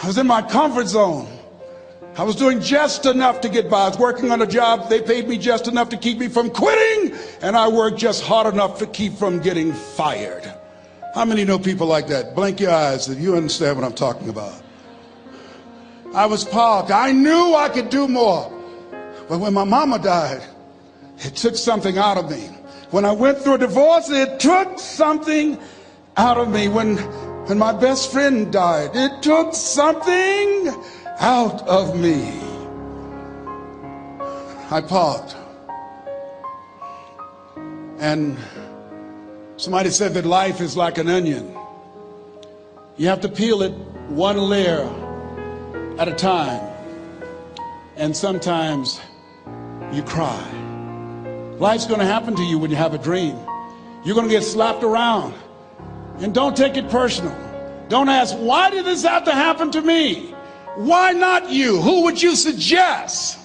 I was in my comfort zone. I was doing just enough to get by. I was working on a job. They paid me just enough to keep me from quitting, and I worked just hard enough to keep from getting fired. How many know people like that? Blink your eyes if you understand what I'm talking about. I was parked. I knew I could do more. But when my mama died, it took something out of me. When I went through a divorce, it took something out of me. When my best friend died, it took something out of me. I parked. And somebody said that life is like an onion. You have to peel it one layer at a time. And sometimes you cry. Life's going to happen to you when you have a dream. You're going to get slapped around. And don't take it personal. Don't ask, why did this have to happen to me? Why not you? Who would you suggest?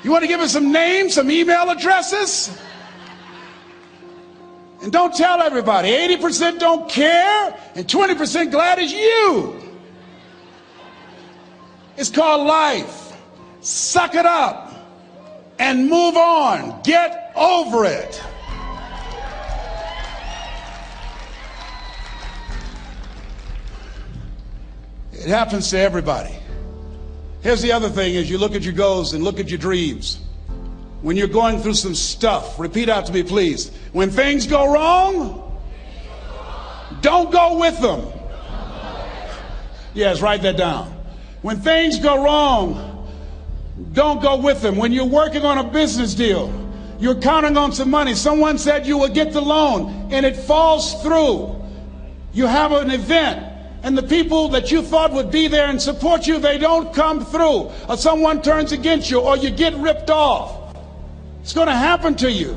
You want to give us some names, some email addresses? And don't tell everybody. 80% don't care and 20% glad it's you. It's called life. Suck it up and move on. Get over it. It happens to everybody. Here's the other thing: as you look at your goals and look at your dreams, when you're going through some stuff, repeat out to me, please. When things go wrong, don't go with them. Yes, write that down. When things go wrong, don't go with them. When you're working on a business deal, you're counting on some money. Someone said you will get the loan and it falls through. You have an event and the people that you thought would be there and support you, they don't come through. Or someone turns against you, or you get ripped off. It's going to happen to you.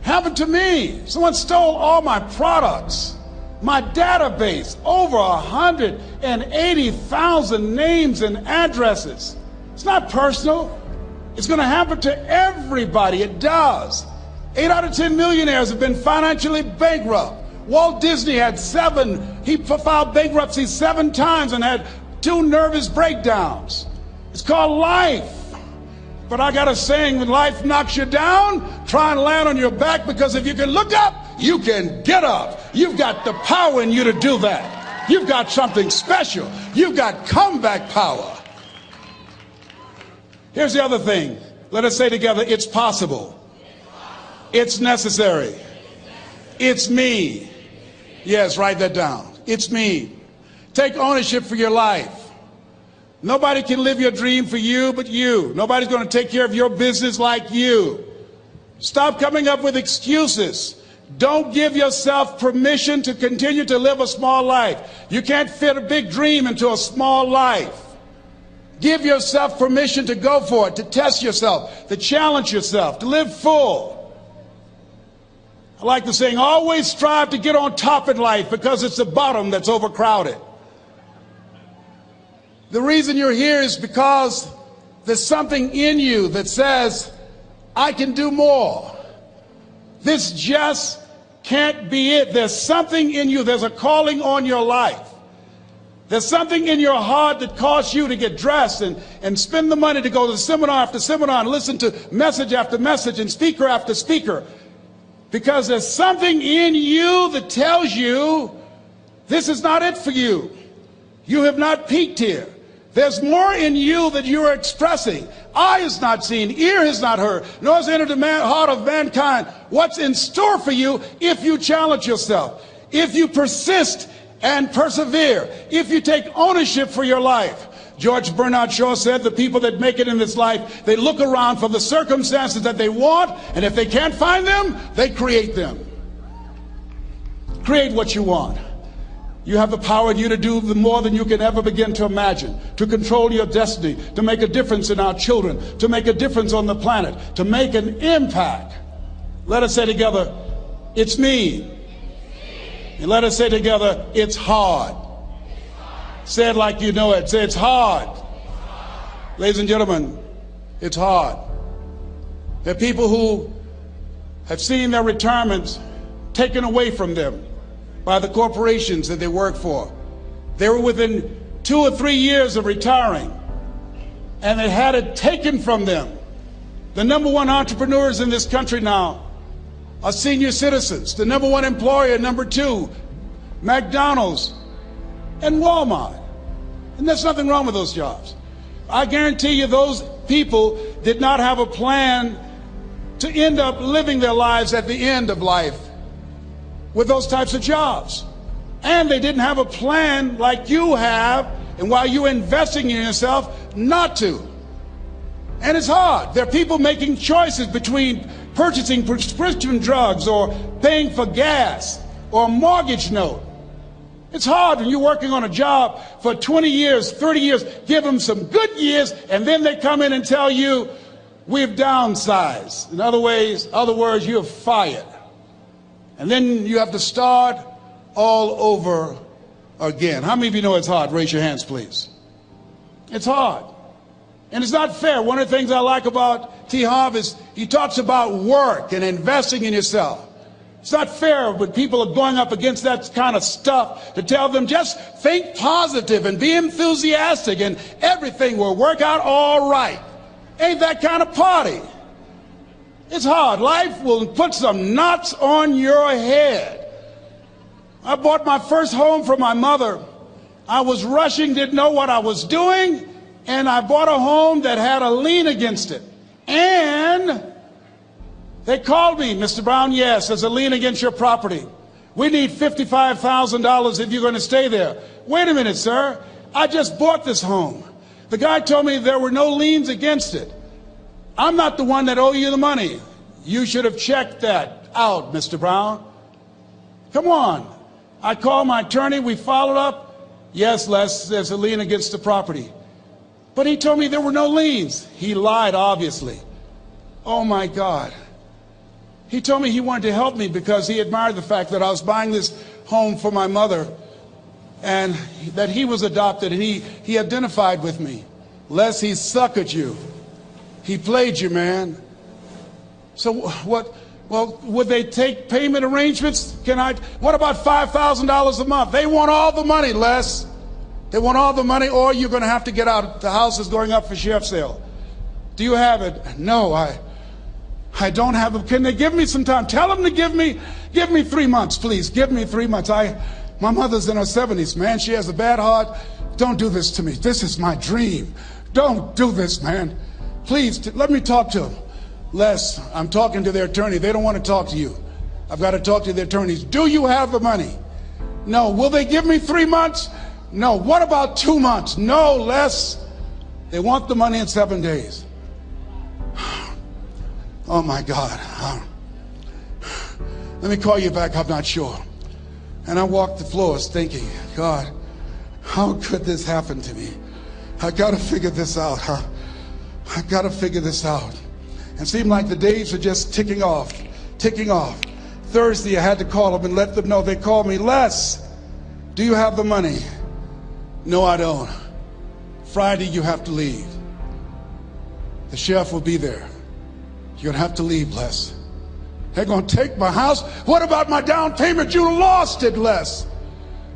Happened to me. Someone stole all my products. My database, over 180,000 names and addresses. It's not personal. It's going to happen to everybody. It does. 8 out of 10 millionaires have been financially bankrupt. Walt Disney had 7. He filed bankruptcy 7 times and had 2 nervous breakdowns. It's called life. But I got a saying: when life knocks you down, try and land on your back, because if you can look up, you can get up. You've got the power in you to do that. You've got something special. You've got comeback power. Here's the other thing. Let us say together, it's possible. It's necessary. It's me. Yes, write that down. It's me. Take ownership for your life. Nobody can live your dream for you but you. Nobody's going to take care of your business like you. Stop coming up with excuses. Don't give yourself permission to continue to live a small life. You can't fit a big dream into a small life. Give yourself permission to go for it, to test yourself, to challenge yourself, to live full. I like the saying, always strive to get on top in life, because it's the bottom that's overcrowded. The reason you're here is because there's something in you that says, I can do more. This just can't be it. There's something in you. There's a calling on your life. There's something in your heart that caused you to get dressed and spend the money to go to seminar after seminar and listen to message after message and speaker after speaker. Because there's something in you that tells you this is not it for you. You have not peaked here. There's more in you that you are expressing. Eye has not seen, ear has not heard, nor has entered the heart of mankind what's in store for you if you challenge yourself, if you persist and persevere, if you take ownership for your life. George Bernard Shaw said the people that make it in this life, they look around for the circumstances that they want, and if they can't find them, they create them. Create what you want. You have the power in you to do more than you can ever begin to imagine, to control your destiny, to make a difference in our children, to make a difference on the planet, to make an impact. Let us say together, it's me. And let us say together, it's hard. Say it like you know it. Say, it's hard. Ladies and gentlemen, it's hard. There are people who have seen their retirements taken away from them by the corporations that they work for. They were within 2 or 3 years of retiring, and they had it taken from them. The number one entrepreneurs in this country now are senior citizens. The number one employer, number two, McDonald's and Walmart. And there's nothing wrong with those jobs. I guarantee you those people did not have a plan to end up living their lives at the end of life with those types of jobs. And they didn't have a plan like you have, and while you're investing in yourself, not to. And it's hard. There are people making choices between purchasing prescription drugs or paying for gas or a mortgage note. It's hard when you're working on a job for 20 years, 30 years, give them some good years, and then they come in and tell you, we've downsized. In other words, you're fired. And then you have to start all over again. How many of you know it's hard? Raise your hands, please. It's hard. And it's not fair. One of the things I like about T. Harv is he talks about work and investing in yourself. It's not fair when people are going up against that kind of stuff to tell them just think positive and be enthusiastic and everything will work out all right. Ain't that kind of party. It's hard. Life will put some knots on your head. I bought my first home for my mother. I was rushing, didn't know what I was doing, and I bought a home that had a lien against it. And they called me, Mr. Brown, yes, there's a lien against your property. We need $55,000 if you're going to stay there. Wait a minute, sir. I just bought this home. The guy told me there were no liens against it. I'm not the one that owe you the money. You should have checked that out, Mr. Brown. Come on. I called my attorney. We followed up. Yes, Les, there's a lien against the property. But he told me there were no liens. He lied, obviously. Oh, my God. He told me he wanted to help me because he admired the fact that I was buying this home for my mother and that he was adopted, and he identified with me. Les, he suckered you. He played you, man. So what? Well, would they take payment arrangements? What about $5,000 a month? They want all the money, Les. They want all the money, or you're going to have to get out. The house is going up for sheriff's sale. Do you have it? No, I don't have it. Can they give me some time? Tell them to give me 3 months, please. Give me 3 months. My mother's in her 70s, man. She has a bad heart. Don't do this to me. This is my dream. Don't do this, man. Please, let me talk to them. Les, I'm talking to their attorney. They don't want to talk to you. I've got to talk to their attorneys. Do you have the money? No. Will they give me 3 months? No. What about 2 months? No, Les. They want the money in 7 days. Oh, my God. Let me call you back. I'm not sure. And I walked the floors thinking, God, how could this happen to me? I got to figure this out, huh? I got to figure this out. It seemed like the days were just ticking off. Thursday, I had to call them and let them know. They called me, Les, do you have the money? No, I don't. Friday, you have to leave. The sheriff will be there. You're going to have to leave, Les. They're going to take my house. What about my down payment? You lost it, Les.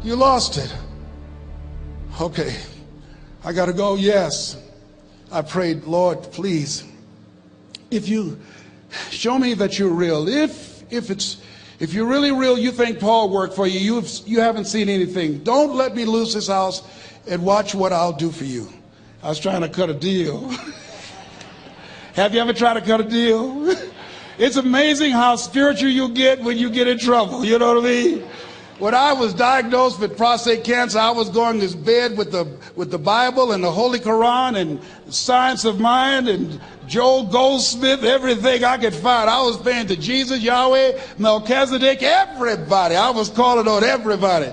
You lost it. Okay. I got to go. Yes. I prayed, Lord, please, if you show me that you're real, if you're really real, you think Paul worked for you, you haven't seen anything. Don't let me lose this house and watch what I'll do for you. I was trying to cut a deal. Have you ever tried to cut a deal? It's amazing how spiritual you get when you get in trouble. You know what I mean? When I was diagnosed with prostate cancer, I was going to bed with the Bible and the Holy Quran and Science of Mind and Joel Goldsmith, everything I could find. I was praying to Jesus, Yahweh, Melchizedek, everybody. I was calling on everybody.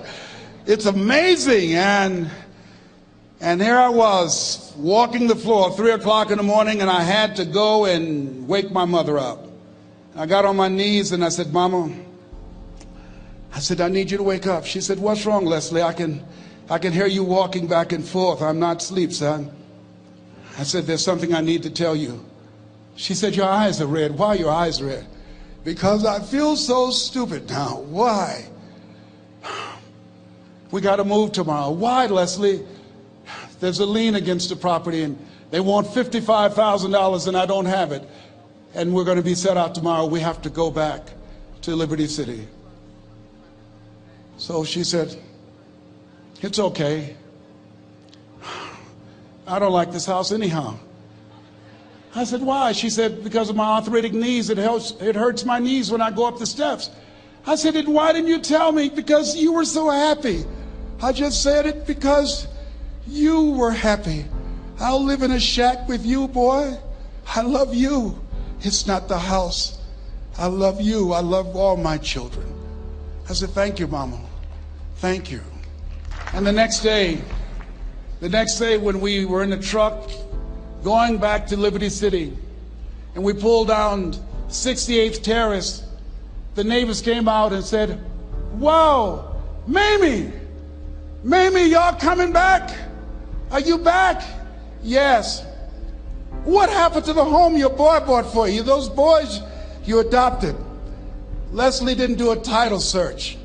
It's amazing. And here I was walking the floor 3 o'clock in the morning, and I had to go and wake my mother up. I got on my knees and I said, Mama, I said, I need you to wake up. She said, what's wrong, Leslie? I can hear you walking back and forth. I'm not asleep, son. I said, there's something I need to tell you. She said, your eyes are red. Why are your eyes red? Because I feel so stupid now. Why? We got to move tomorrow. Why, Leslie? There's a lien against the property, and they want $55,000, and I don't have it. And we're going to be set out tomorrow. We have to go back to Liberty City. So she said, it's okay. I don't like this house anyhow. I said, why? She said, because of my arthritic knees, it hurts my knees when I go up the steps. I said, and why didn't you tell me? Because you were so happy. I just said it because you were happy. I'll live in a shack with you, boy. I love you. It's not the house. I love you. I love all my children. I said, thank you, Mama. Thank you. And the next day when we were in the truck going back to Liberty City, and we pulled down 68th Terrace, the neighbors came out and said, wow, Mamie, y'all coming back? Are you back? Yes. What happened to the home your boy bought for you? Those boys you adopted. Leslie didn't do a title search.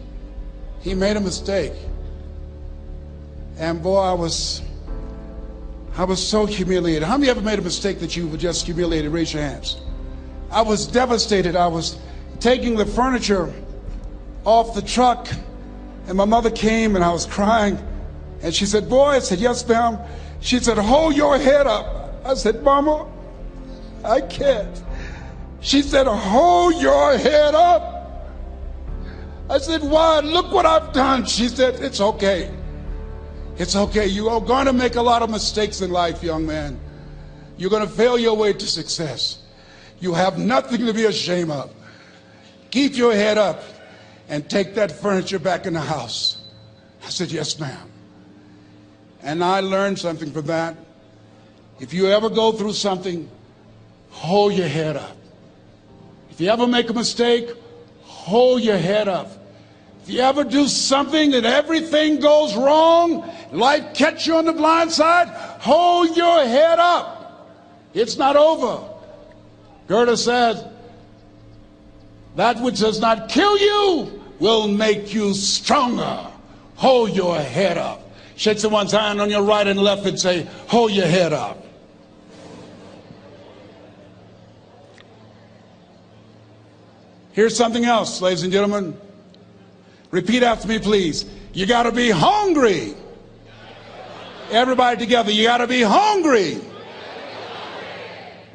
He made a mistake. And boy, I was so humiliated. How many ever made a mistake that you were just humiliated? Raise your hands. I was devastated. I was taking the furniture off the truck, and my mother came, and I was crying. And she said, boy, I said, yes, ma'am. She said, hold your head up. I said, Mama, I can't. She said, hold your head up. I said, why? Look what I've done. She said, it's okay. It's okay. You are going to make a lot of mistakes in life, young man. You're going to fail your way to success. You have nothing to be ashamed of. Keep your head up and take that furniture back in the house. I said, yes, ma'am. And I learned something from that. If you ever go through something, hold your head up. If you ever make a mistake, hold your head up. If you ever do something that everything goes wrong, life catch you on the blind side, hold your head up. It's not over. Goethe said, that which does not kill you will make you stronger. Hold your head up. Shake someone's hand on your right and left and say, hold your head up. Here's something else, ladies and gentlemen. Repeat after me, please. You got to be hungry. Everybody together, you got to be hungry.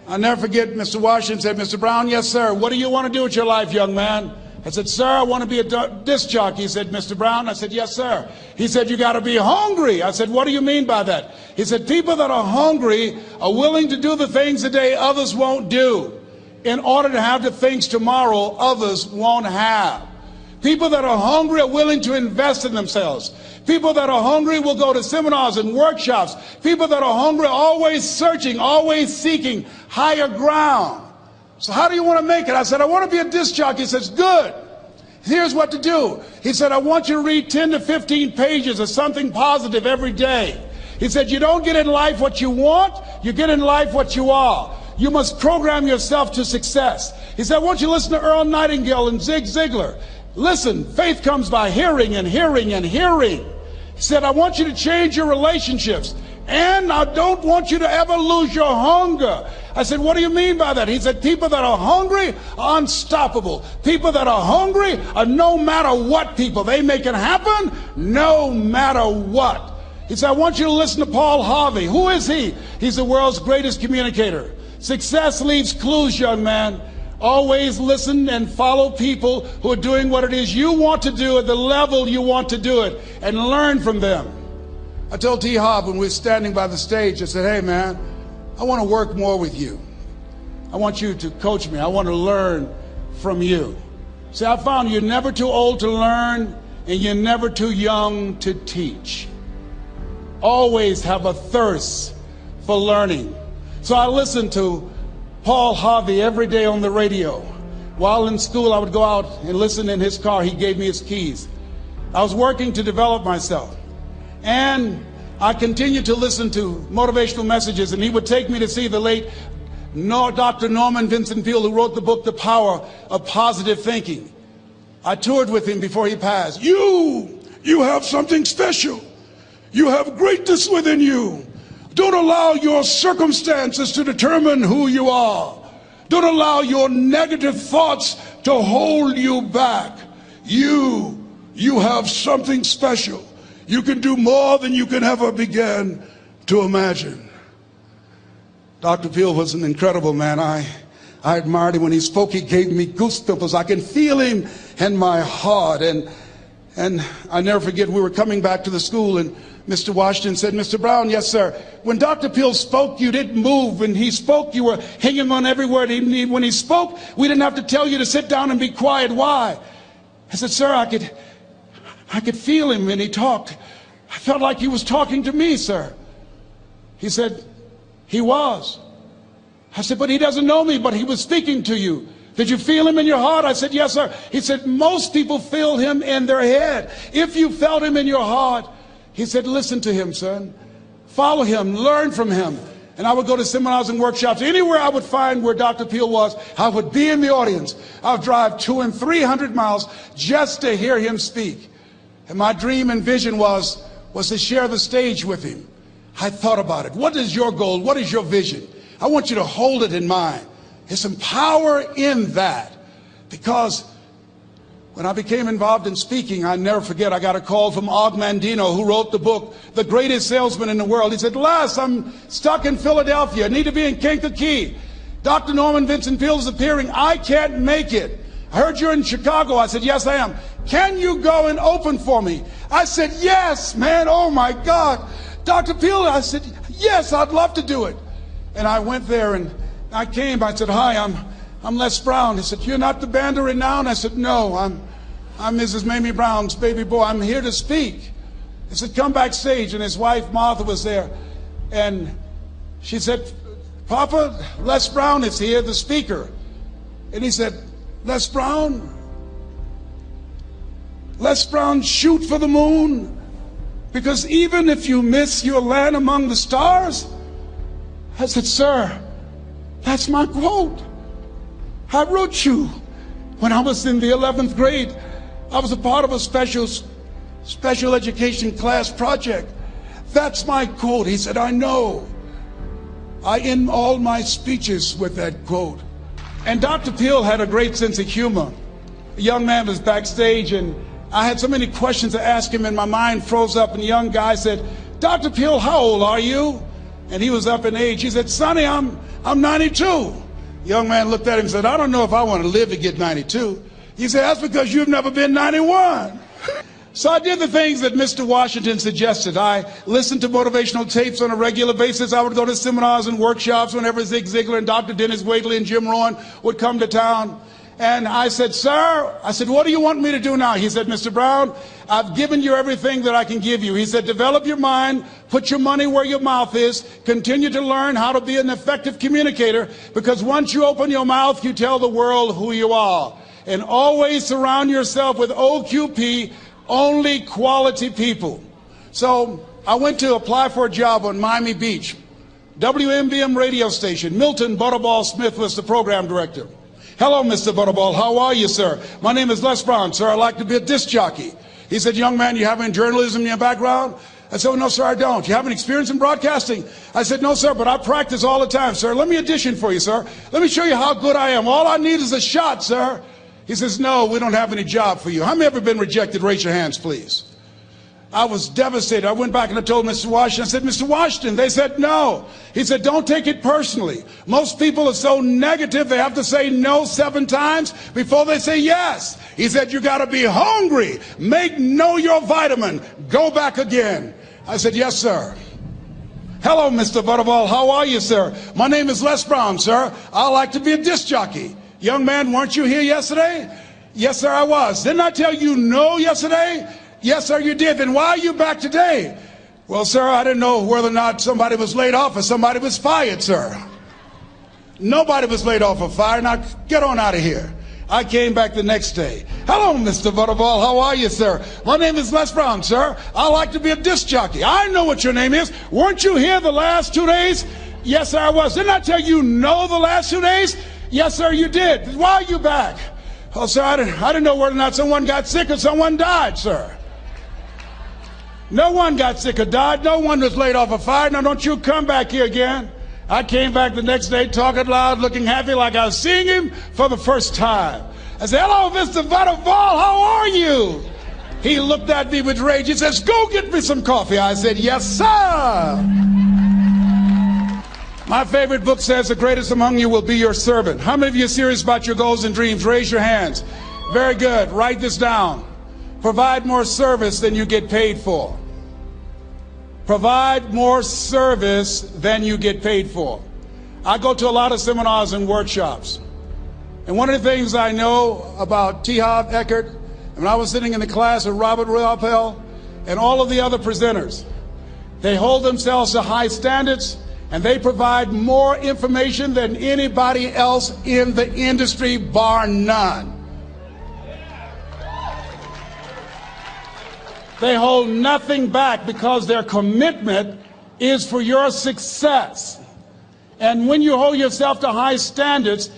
I'll never forget Mr. Washington said, Mr. Brown, yes, sir. What do you want to do with your life, young man? I said, sir, I want to be a disc jockey. He said, Mr. Brown? I said, yes, sir. He said, you got to be hungry. I said, what do you mean by that? He said, people that are hungry are willing to do the things today others won't do in order to have the things tomorrow others won't have. People that are hungry are willing to invest in themselves. People that are hungry will go to seminars and workshops. People that are hungry are always searching, always seeking higher ground. So how do you want to make it? I said, I want to be a disc jockey. He says, good. Here's what to do. He said, I want you to read 10 to 15 pages of something positive every day. He said, you don't get in life what you want, you get in life what you are. You must program yourself to success. He said, I want you to listen to Earl Nightingale and Zig Ziglar. Listen, faith comes by hearing and hearing and hearing. He said, I want you to change your relationships. And I don't want you to ever lose your hunger. I said, what do you mean by that? He said, people that are hungry are unstoppable. People that are hungry are no matter what people. They make it happen no matter what. He said, I want you to listen to Paul Harvey. Who is he? He's the world's greatest communicator. Success leaves clues, young man. Always listen and follow people who are doing what it is you want to do at the level you want to do it, and learn from them. I told T. Hobb when we were standing by the stage, I said, hey man, I want to work more with you. I want you to coach me. I want to learn from you. See, I found you're never too old to learn and you're never too young to teach. Always have a thirst for learning. So I listened to Paul Harvey every day on the radio. While in school, I would go out and listen in his car. He gave me his keys. I was working to develop myself. And I continued to listen to motivational messages, and he would take me to see the late Dr. Norman Vincent Peale, who wrote the book, The Power of Positive Thinking. I toured with him before he passed. You You have something special. You have greatness within you. Don't allow your circumstances to determine who you are. Don't allow your negative thoughts to hold you back. You have something special. You can do more than you can ever begin to imagine. Dr. Peel was an incredible man. I admired him when he spoke. He gave me goosebumps. I can feel him in my heart. And I never forget, we were coming back to the school and Mr. Washington said, Mr. Brown, yes, sir. When Dr. Peel spoke, you didn't move. When he spoke, you were hanging on every word. When he spoke, we didn't have to tell you to sit down and be quiet. Why? I said, sir, I could feel him when he talked. I felt like he was talking to me, sir. He said, he was. I said, but he doesn't know me, but he was speaking to you. Did you feel him in your heart? I said, yes, sir. He said, most people feel him in their head. If you felt him in your heart, he said, listen to him, son. Follow him, learn from him. And I would go to seminars and workshops. Anywhere I would find where Dr. Peel was, I would be in the audience. I would drive 200 and 300 miles just to hear him speak. And my dream and vision was to share the stage with him. I thought about it. What is your goal? What is your vision? I want you to hold it in mind. There's some power in that. Because when I became involved in speaking, I never forget, I got a call from Og Mandino, who wrote the book, The Greatest Salesman in the World. He said, Les, I'm stuck in Philadelphia. I need to be in Kankakee. Dr. Norman Vincent Peale is appearing. I can't make it. I heard you're in Chicago. I said, yes, I am. Can you go and open for me? I said, yes, man. Oh, my God. Dr. Peale, I said, yes, I'd love to do it. And I went there and I came. I said, hi, I'm Les Brown. He said, you're not the band of renown? I said, no, I'm Mrs. Mamie Brown's baby boy. I'm here to speak. He said, come backstage. And his wife, Martha, was there. And she said, Papa, Les Brown is here, the speaker. And he said, Les Brown, shoot for the moon. Because even if you miss your land among the stars. I said, sir, that's my quote. I wrote you when I was in the 11th grade. I was a part of a special education class project. That's my quote. He said, I know. I end all my speeches with that quote. And Dr. Peel had a great sense of humor. A young man was backstage and I had so many questions to ask him and my mind froze up, and the young guy said, Dr. Peel, how old are you? And he was up in age. He said, Sonny, I'm 92. The young man looked at him and said, I don't know if I want to live to get 92. He said, that's because you've never been 91. So I did the things that Mr. Washington suggested. I listened to motivational tapes on a regular basis. I would go to seminars and workshops whenever Zig Ziglar and Dr. Dennis Waitley and Jim Rohn would come to town. And I said, sir, what do you want me to do now? He said, Mr. Brown, I've given you everything that I can give you. He said, develop your mind, put your money where your mouth is, continue to learn how to be an effective communicator, because once you open your mouth, you tell the world who you are. And always surround yourself with OQP, only quality people. So I went to apply for a job on Miami Beach. WMBM radio station. Milton Butterball Smith was the program director. Hello, Mr. Butterball. How are you, sir? My name is Les Brown, sir. I'd like to be a disc jockey. He said, young man, you have any journalism in your background? I said, oh, no, sir, I don't. You have any experience in broadcasting? I said, no, sir, but I practice all the time, sir. Let me audition for you, sir. Let me show you how good I am. All I need is a shot, sir. He says, no, we don't have any job for you. How many ever been rejected? Raise your hands, please. I was devastated. I went back and I told Mr. Washington, I said, Mr. Washington, they said no. He said, don't take it personally. Most people are so negative, they have to say no 7 times before they say yes. He said, you got to be hungry. Know your vitamin. Go back again. I said, yes, sir. Hello, Mr. Butterball. How are you, sir? My name is Les Brown, sir. I like to be a disc jockey. Young man, weren't you here yesterday? Yes, sir, I was. Didn't I tell you no yesterday? Yes, sir, you did. Then why are you back today? Well, sir, I didn't know whether or not somebody was laid off or somebody was fired, sir. Nobody was laid off or fired. Now, get on out of here. I came back the next day. Hello, Mr. Butterball. How are you, sir? My name is Les Brown, sir. I like to be a disc jockey. I know what your name is. Weren't you here the last 2 days? Yes, sir, I was. Didn't I tell you no the last 2 days? Yes, sir, you did. Why are you back? Oh, sir, I didn't know whether or not someone got sick or someone died, sir. No one got sick or died. No one was laid off a fire. Now don't you come back here again. I came back the next day talking loud, looking happy like I was seeing him for the first time. I said, hello, Mr. Butterfall, how are you? He looked at me with rage. He says, go get me some coffee. I said, yes, sir. My favorite book says the greatest among you will be your servant. How many of you are serious about your goals and dreams? Raise your hands. Very good. Write this down. Provide more service than you get paid for. Provide more service than you get paid for. I go to a lot of seminars and workshops. And one of the things I know about T. Harv Eckert, when I was sitting in the class with Robert Ruppel and all of the other presenters, they hold themselves to high standards and they provide more information than anybody else in the industry, bar none. They hold nothing back because their commitment is for your success. And when you hold yourself to high standards,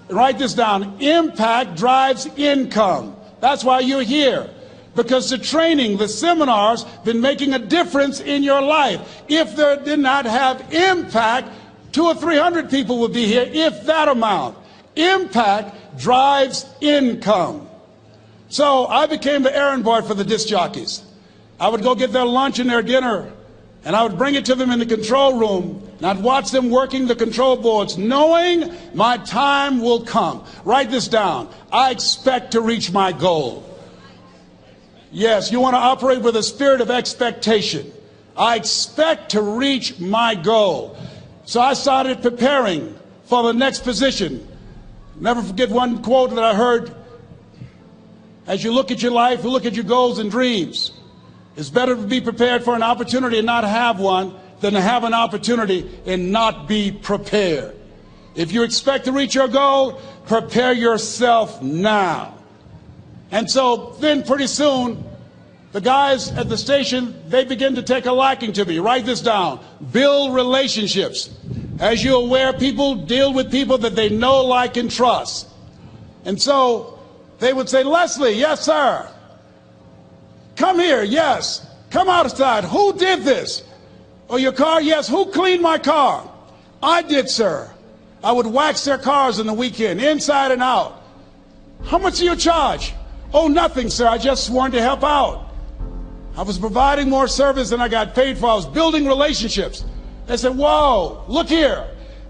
write this down, impact drives income. That's why you're here. Because the training, the seminars, been making a difference in your life. If they did not have impact, 200 or 300 people would be here, if that amount. Impact drives income. So I became the errand boy for the disc jockeys. I would go get their lunch and their dinner, and I would bring it to them in the control room, and I'd watch them working the control boards, knowing my time will come. Write this down. I expect to reach my goal. Yes, you want to operate with a spirit of expectation. I expect to reach my goal. So I started preparing for the next position. Never forget one quote that I heard. As you look at your life, you look at your goals and dreams. It's better to be prepared for an opportunity and not have one than to have an opportunity and not be prepared. If you expect to reach your goal, prepare yourself now. And so then pretty soon, the guys at the station, they begin to take a liking to me. Write this down. Build relationships. As you're aware, people deal with people that they know, like, and trust. And so they would say, Leslie, yes, sir. Come here, yes. Come outside. Who did this? Oh, your car? Yes. Who cleaned my car? I did, sir. I would wax their cars in the weekend, inside and out. How much do you charge? Oh, nothing, sir. I just wanted to help out. I was providing more service than I got paid for. I was building relationships. They said, whoa, look here.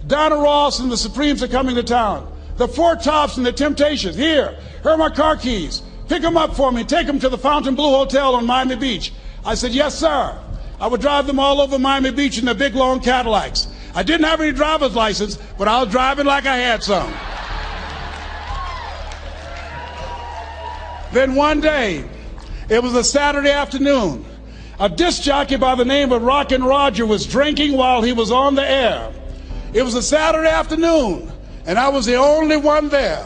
Donna Ross and the Supremes are coming to town. The Four Tops and the Temptations. Here are my car keys. Pick them up for me. Take them to the Fontainebleau Hotel on Miami Beach. I said, yes, sir. I would drive them all over Miami Beach in their big, long Cadillacs. I didn't have any driver's license, but I was driving like I had some. Then one day, it was a Saturday afternoon, a disc jockey by the name of Rockin' Roger was drinking while he was on the air. It was a Saturday afternoon, and I was the only one there.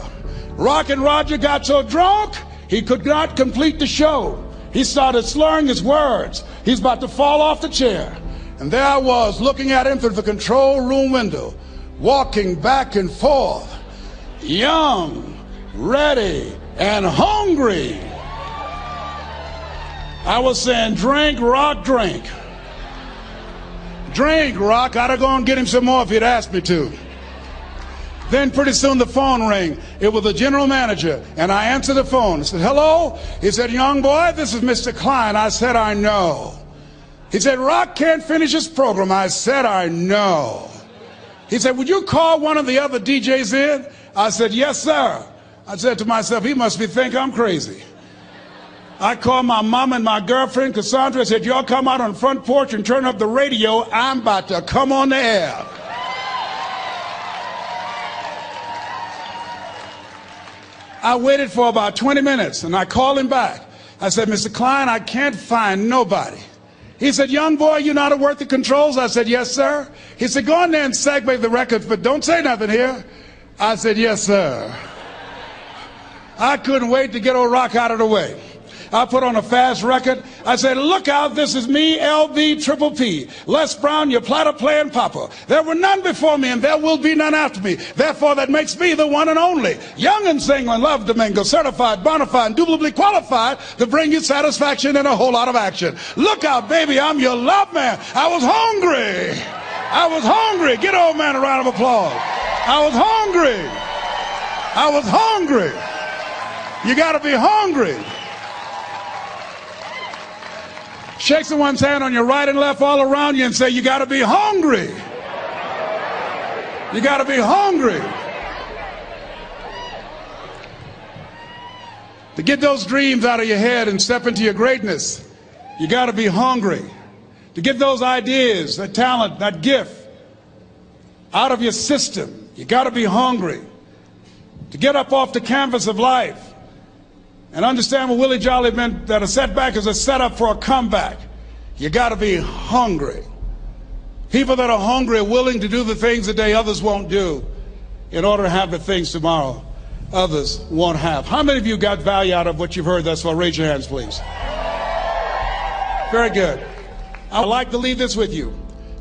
Rockin' Roger got so drunk, he could not complete the show. He started slurring his words. He's about to fall off the chair. And there I was, looking at him through the control room window, walking back and forth, young, ready, and hungry. I was saying, drink, Rock, drink. Drink, Rock. I'd have gone and get him some more if he'd asked me to. Then pretty soon the phone rang. It was the general manager, and I answered the phone. I said, hello? He said, young boy, this is Mr. Klein. I said, I know. He said, Rock can't finish his program. I said, I know. He said, would you call one of the other DJs in? I said, yes, sir. I said to myself, he must think I'm crazy. I called my mom and my girlfriend, Cassandra. I said, y'all come out on the front porch and turn up the radio. I'm about to come on the air. I waited for about 20 minutes, and I called him back. I said, Mr. Klein, I can't find nobody. He said, young boy, you know how to work the controls? I said, yes, sir. He said, go in there and segue the records, but don't say nothing here. I said, yes, sir. I couldn't wait to get old Rock out of the way. I put on a fast record. I said, look out, this is me, LB Triple P, Les Brown, your platter playing papa. There were none before me and there will be none after me. Therefore, that makes me the one and only. Young and single and love to mingle, certified, bona fide, indubitably qualified to bring you satisfaction and a whole lot of action. Look out, baby, I'm your love man. I was hungry. I was hungry. Get old man a round of applause. I was hungry. I was hungry. You got to be hungry. Shake someone's hand on your right and left all around you and say, you got to be hungry. You got to be hungry. To get those dreams out of your head and step into your greatness, you got to be hungry. To get those ideas, that talent, that gift out of your system, you got to be hungry. To get up off the canvas of life and understand what Willie Jolly meant, that a setback is a setup for a comeback. You got to be hungry. People that are hungry are willing to do the things today others won't do in order to have the things tomorrow others won't have. How many of you got value out of what you've heard thus far? Raise your hands, please. Very good. I would like to leave this with you.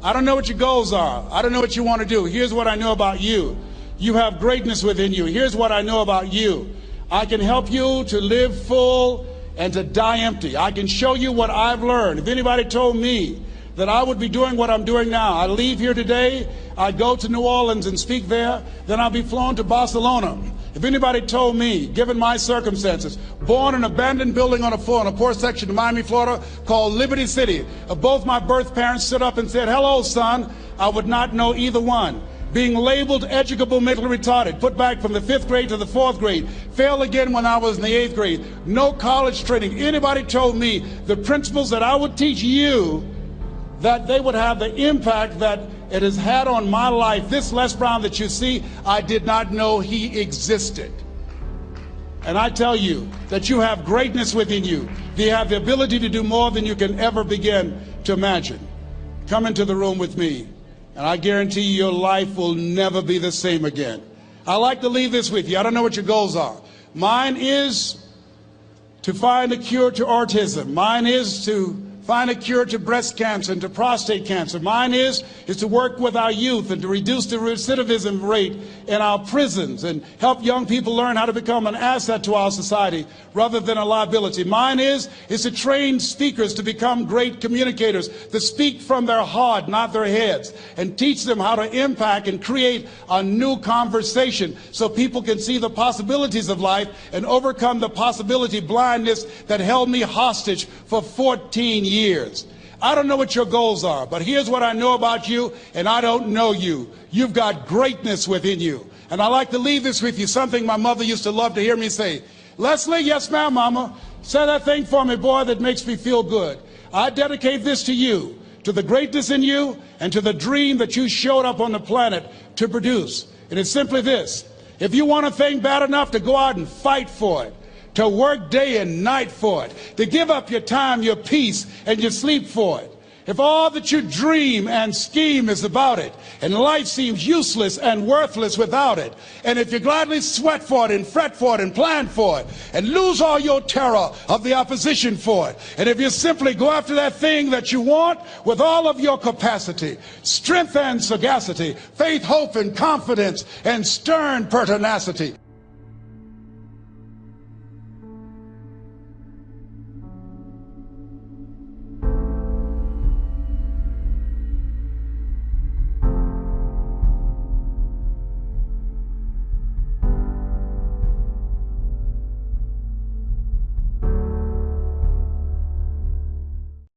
I don't know what your goals are. I don't know what you want to do. Here's what I know about you. You have greatness within you. Here's what I know about you. I can help you to live full and to die empty. I can show you what I've learned. If anybody told me that I would be doing what I'm doing now, I leave here today, I go to New Orleans and speak there, then I'll be flown to Barcelona. If anybody told me, given my circumstances, born in an abandoned building on a poor section of Miami, Florida, called Liberty City, both my birth parents stood up and said, hello, son, I would not know either one. Being labeled educable mentally retarded, put back from the 5th grade to the 4th grade, failed again when I was in the 8th grade, no college training. Anybody told me the principles that I would teach you, that they would have the impact that it has had on my life. This Les Brown that you see, I did not know he existed. And I tell you that you have greatness within you. You have the ability to do more than you can ever begin to imagine. Come into the room with me, and I guarantee you your life will never be the same again. I like to leave this with you. I don't know what your goals are. Mine is to find a cure to autism. Mine is to find a cure to breast cancer and to prostate cancer. Mine is to work with our youth and to reduce the recidivism rate in our prisons and help young people learn how to become an asset to our society rather than a liability. Mine is to train speakers to become great communicators, to speak from their heart, not their heads, and teach them how to impact and create a new conversation so people can see the possibilities of life and overcome the possibility blindness that held me hostage for 14 years. I don't know what your goals are, but here's what I know about you, and I don't know you. You've got greatness within you. And I like to leave this with you, something my mother used to love to hear me say. Leslie, yes ma'am, mama, say that thing for me, boy, that makes me feel good. I dedicate this to you, to the greatness in you, and to the dream that you showed up on the planet to produce. And it's simply this: if you want a thing bad enough to go out and fight for it, to work day and night for it, to give up your time, your peace, and your sleep for it. If all that you dream and scheme is about it, and life seems useless and worthless without it, and if you gladly sweat for it and fret for it and plan for it, and lose all your terror of the opposition for it, and if you simply go after that thing that you want with all of your capacity, strength and sagacity, faith, hope, and confidence, and stern pertinacity,